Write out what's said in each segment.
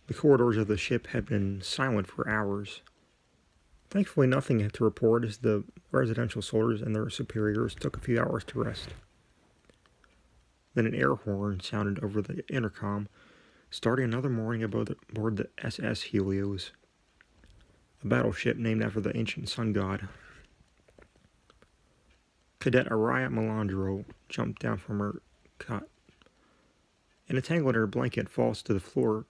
The corridors of the ship had been silent for hours. Thankfully, nothing had to report as the residential soldiers and their superiors took a few hours to rest. Then an air horn sounded over the intercom, starting another morning aboard the SS Helios, a battleship named after the ancient sun god. Cadet Araya Melandro jumped down from her cot and entangled in her blanket falls to the floor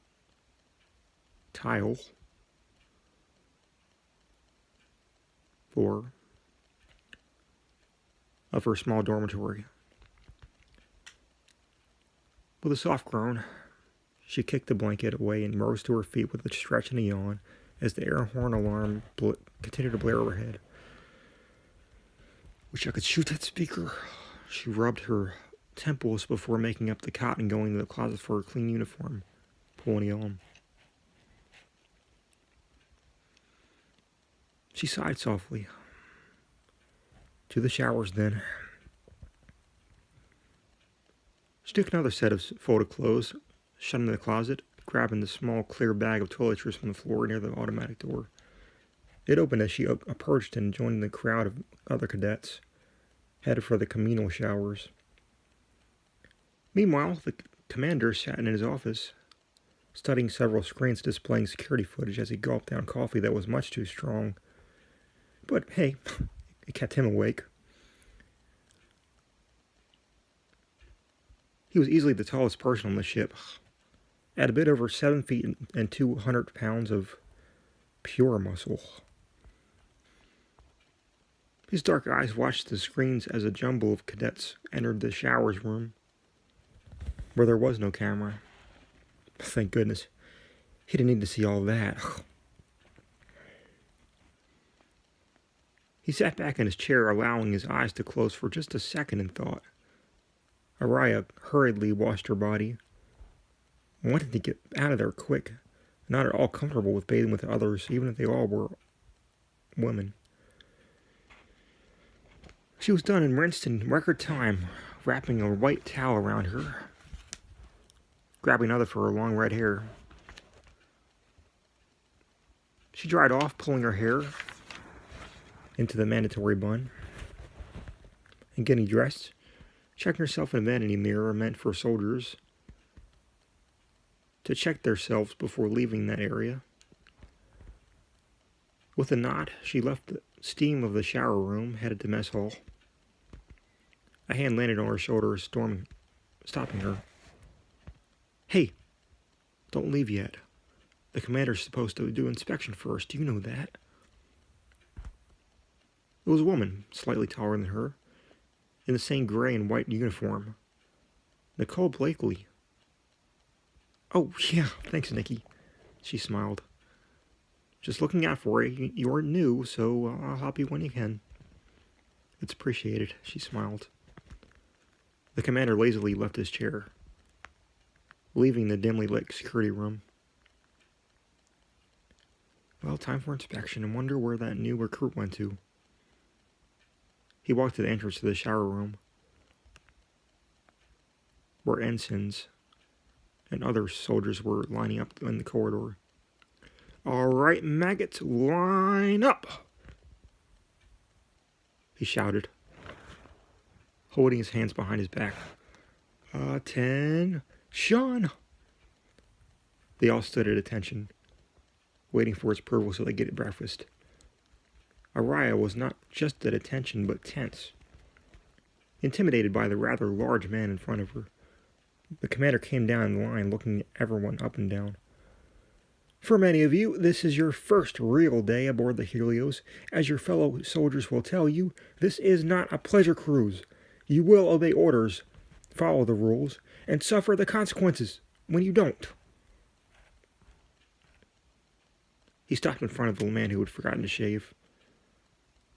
of her small dormitory. With a soft groan, she kicked the blanket away and rose to her feet with a stretch and a yawn as the air horn alarm continued to blare overhead. Wish I could shoot that speaker. She rubbed her temples before making up the cot and going to the closet for her clean uniform, pulling it on. She sighed softly. To the showers, then. She took another set of folded clothes, shut into the closet, grabbing the small clear bag of toiletries from the floor near the automatic door. It opened as she approached and joined the crowd of other cadets, headed for the communal showers. Meanwhile, the commander sat in his office, studying several screens displaying security footage as he gulped down coffee that was much too strong. But hey, it kept him awake. He was easily the tallest person on the ship, at a bit over 7 feet and 200 pounds of pure muscle. His dark eyes watched the screens as a jumble of cadets entered the showers room, where there was no camera. Thank goodness. He didn't need to see all that. He sat back in his chair, allowing his eyes to close for just a second in thought. Araya hurriedly washed her body, wanted to get out of there quick, not at all comfortable with bathing with others, even if they all were women. She was done and rinsed in record time, wrapping a white towel around her, grabbing another for her long red hair. She dried off, pulling her hair into the mandatory bun, and getting dressed, checking herself in a vanity mirror meant for soldiers to check themselves before leaving that area. With a nod, she left the steam of the shower room, headed to mess hall. A hand landed on her shoulder, stopping her. Hey, don't leave yet. The commander's supposed to do inspection first. You know that. It was a woman, slightly taller than her, in the same gray and white uniform. Nicole Blakely. Oh, yeah, thanks, Nikki. She smiled. Just looking out for you. You're new, so I'll help you when you can. It's appreciated, she smiled. The commander lazily left his chair, leaving the dimly lit security room. Well, time for inspection, and wonder where that new recruit went to. He walked to the entrance to the shower room, where ensigns and other soldiers were lining up in the corridor. All right, maggots, line up, he shouted, holding his hands behind his back. Attention! They all stood at attention, waiting for his approval so they could get breakfast. Araya was not just at attention, but tense. Intimidated by the rather large man in front of her, the commander came down the line, looking at everyone up and down. For many of you, this is your first real day aboard the Helios. As your fellow soldiers will tell you, this is not a pleasure cruise. You will obey orders, follow the rules, and suffer the consequences when you don't. He stopped in front of the man who had forgotten to shave.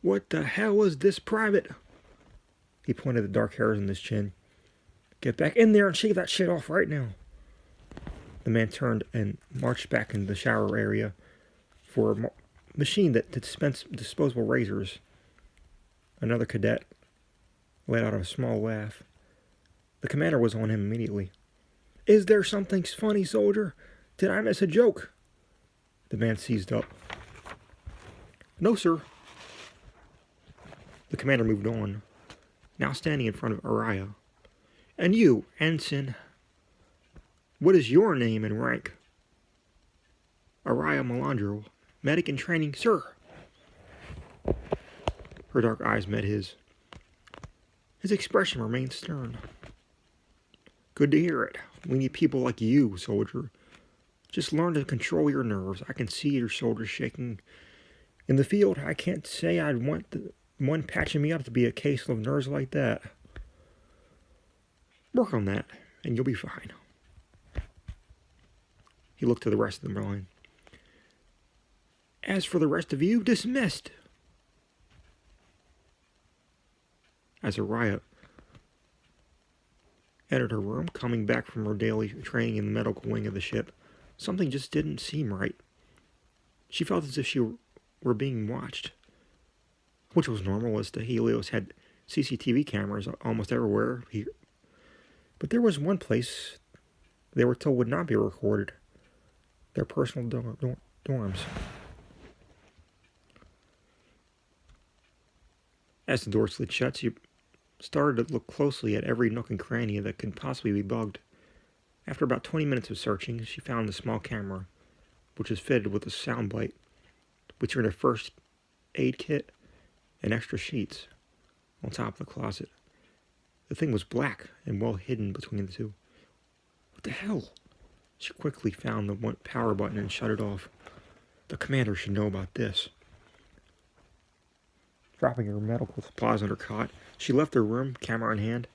What the hell is this, Private? He pointed the dark hairs on his chin. Get back in there and shave that shit off right now. The man turned and marched back into the shower area for a machine that dispensed disposable razors. Another cadet let out a small laugh. The commander was on him immediately. Is there something funny, soldier? Did I miss a joke? The man seized up. No, sir. The commander moved on, now standing in front of Araya. And you, ensign, what is your name and rank? Araya Melandro, medic in training, sir. Her dark eyes met his. His expression remained stern. Good to hear it. We need people like you, soldier. Just learn to control your nerves. I can see your shoulders shaking. In the field, I can't say I'd want the one patching me up to be a case of nerves like that. Work on that, and you'll be fine. He looked to the rest of the line. As for the rest of you, dismissed. As Araya entered her room, coming back from her daily training in the medical wing of the ship, something just didn't seem right. She felt as if she were being watched, which was normal as the Helios had CCTV cameras almost everywhere. But there was one place they were told would not be recorded: their personal dorms. As the door slid shut, she started to look closely at every nook and cranny that could possibly be bugged. After about 20 minutes of searching, she found a small camera, which was fitted with a sound bite, which turned a first aid kit and extra sheets on top of the closet. The thing was black and well hidden between the two. What the hell? She quickly found the power button and shut it off. The commander should know about this. Dropping her medical supplies on her cot, she left her room, camera in hand.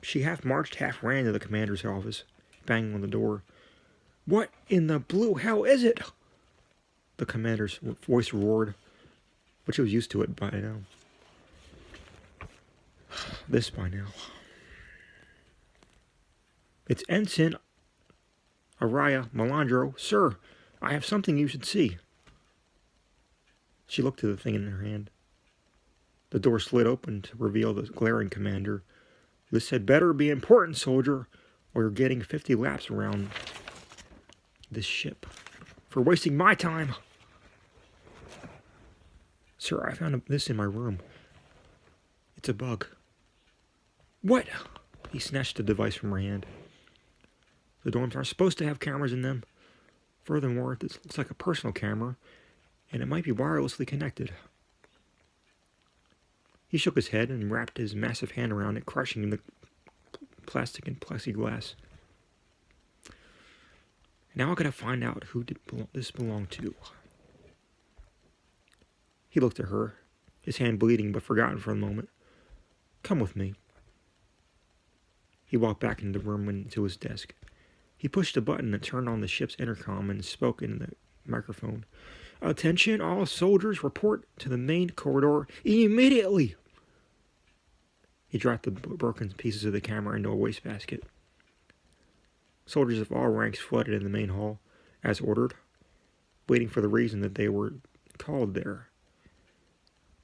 She half marched, half ran to the commander's office, banging on the door. What in the blue hell is it? The commander's voice roared, but she was used to it by now. This by now. It's Ensign Araya Melandro. Sir, I have something you should see. She looked to the thing in her hand. The door slid open to reveal the glaring commander. This had better be important, soldier, or you're getting 50 laps around this ship for wasting my time. Sir, I found this in my room. It's a bug. What? He snatched the device from her hand. The dorms aren't supposed to have cameras in them. Furthermore, this looks like a personal camera, and it might be wirelessly connected. He shook his head and wrapped his massive hand around it, crushing the plastic and plexiglass. Now I gotta find out who this belonged to. He looked at her, his hand bleeding but forgotten for a moment. Come with me. He walked back into the room and to his desk. He pushed a button that turned on the ship's intercom and spoke into the microphone. Attention, all soldiers, report to the main corridor immediately. He dropped the broken pieces of the camera into a wastebasket. Soldiers of all ranks flooded in the main hall, as ordered, waiting for the reason that they were called there.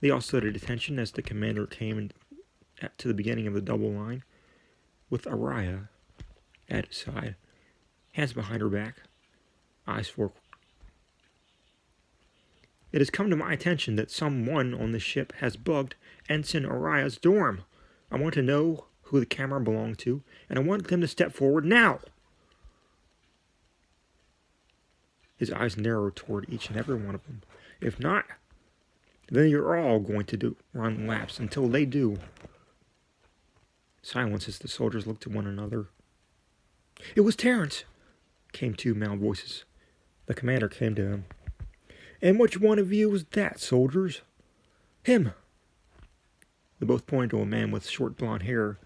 They all stood at attention as the commander came to the beginning of the double line, with Araya at his side, hands behind her back, eyes forward. It has come to my attention that someone on the ship has bugged Ensign Araya's dorm. I want to know who the camera belonged to, and I want them to step forward now. His eyes narrowed toward each and every one of them. If not, then you're all going to run laps until they do. Silence as the soldiers looked to one another. It was Terrence, came two male voices. The commander came to him. And which one of you was that, soldiers? Him. They both pointed to a man with short blonde hair,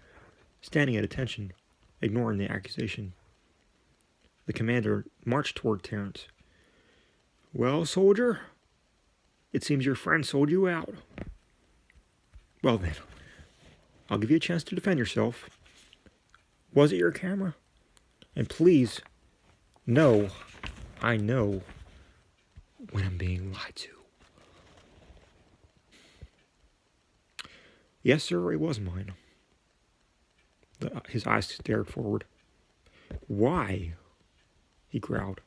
standing at attention, ignoring the accusation. The commander marched toward Terrence. Well, soldier, it seems your friend sold you out. Well then, I'll give you a chance to defend yourself. Was it your camera? And please, no, I know when I'm being lied to. Yes, sir, it was mine. His eyes stared forward. Why? he growled.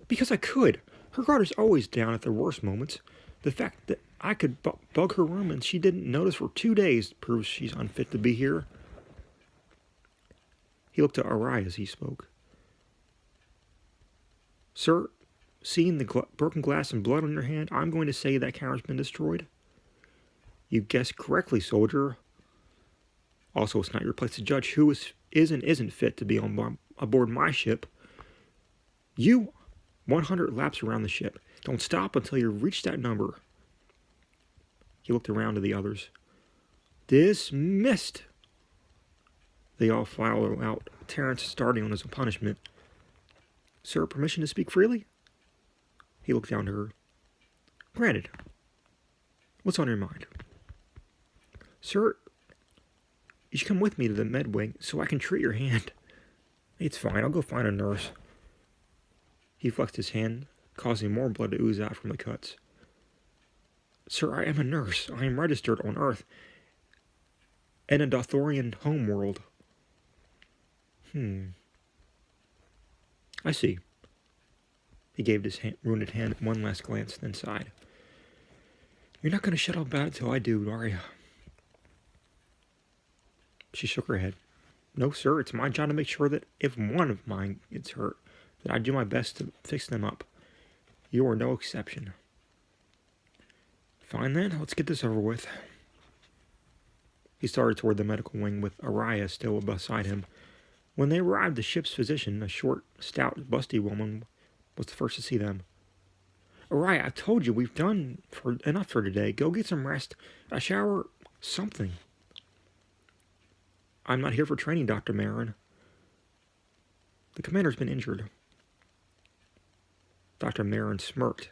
Because I could. Her guard is always down at the worst moments. The fact that I could bug her room and she didn't notice for 2 days proves she's unfit to be here. He looked at Arai as he spoke. Sir, seeing the broken glass and blood on your hand, I'm going to say that camera's been destroyed. You guessed correctly, soldier. Also, it's not your place to judge who is and isn't fit to be aboard my ship. You, 100 laps around the ship. Don't stop until you reach that number. He looked around to the others. Dismissed. They all filed out, Terrence starting on his punishment. Sir, permission to speak freely? He looked down to her. Granted. What's on your mind? Sir, you should come with me to the med wing so I can treat your hand. It's fine, I'll go find a nurse. He flexed his hand, causing more blood to ooze out from the cuts. Sir, I am a nurse. I am registered on Earth in a Dothorian homeworld. I see. He gave his wounded hand one last glance, then sighed. You're not going to shut up about it till I do, are you? She shook her head. No, sir, it's my job to make sure that if one of mine gets hurt, that I do my best to fix them up. You are no exception. Fine then, let's get this over with. He started toward the medical wing with Araya still beside him. When they arrived, the ship's physician, a short, stout, busty woman, was the first to see them. Araya, I told you we've done enough for today. Go get some rest, a shower, something. I'm not here for training, Dr. Marin. The commander's been injured. Dr. Marin smirked,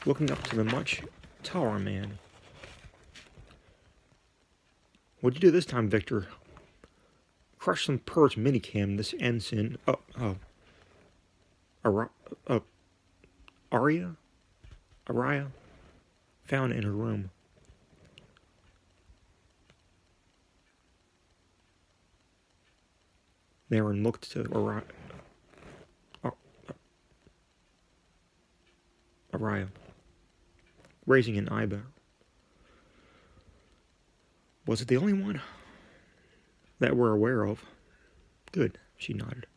looking up to the much taller man. What'd you do this time, Victor? Crush some Purge minicam, this ensign. Araya? Found in her room. Marin looked to Araya, raising an eyebrow. Was it the only one that we're aware of? Good, she nodded.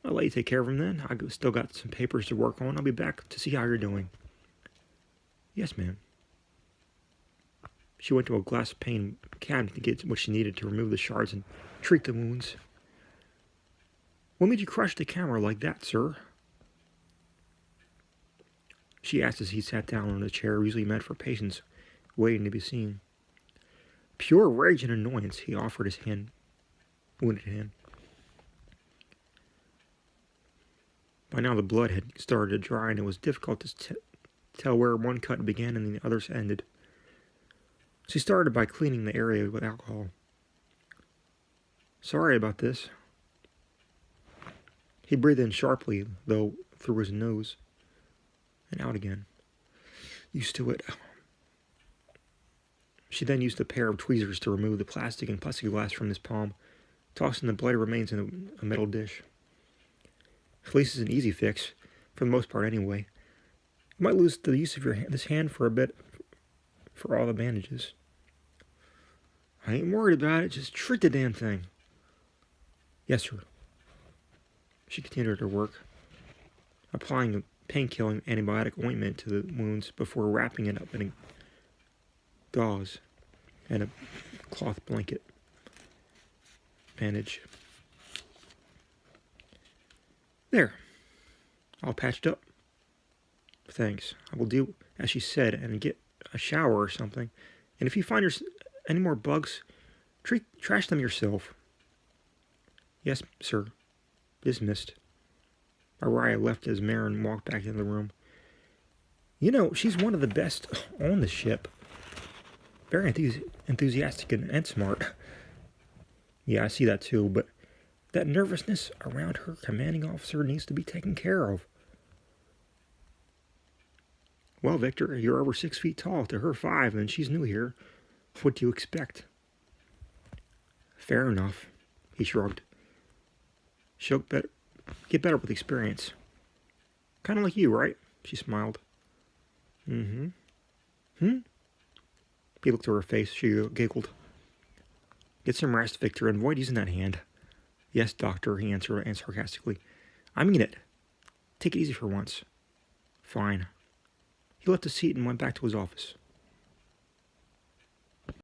I'll let you take care of him then. I still got some papers to work on. I'll be back to see how you're doing. Yes, ma'am. She went to a glass pane cabinet to get what she needed to remove the shards and treat the wounds. What made you crush the camera like that, sir? She asked as he sat down on a chair usually meant for patients waiting to be seen. Pure rage and annoyance, he offered his wounded hand. By now the blood had started to dry and it was difficult to tell where one cut began and the others ended. She started by cleaning the area with alcohol. Sorry about this. He breathed in sharply, though, through his nose, and out again. Used to it. She then used a pair of tweezers to remove the plastic and plexiglass from his palm, tossing the bloody remains in a metal dish. At least it's an easy fix, for the most part anyway. You might lose the use of this hand for a bit, for all the bandages. I ain't worried about it, just treat the damn thing. Yes, sir. She continued her work, applying a pain-killing antibiotic ointment to the wounds before wrapping it up in a gauze and a cloth blanket bandage. There. All patched up. Thanks. I will do as she said and get a shower or something. And if you find any more bugs, trash them yourself. Yes, sir. Dismissed. Araya left as Marin walked back into the room. You know, she's one of the best on the ship. Very enthusiastic and smart. Yeah, I see that too, but that nervousness around her commanding officer needs to be taken care of. Well, Victor, you're over 6 feet tall to her 5, and she's new here. What do you expect? Fair enough, he shrugged. She'll get better with experience. Kind of like you, right? She smiled. Mm-hmm. Hmm? He looked at her face. She giggled. Get some rest, Victor, and avoid using that hand. Yes, doctor, he answered sarcastically. I mean it. Take it easy for once. Fine. He left his seat and went back to his office.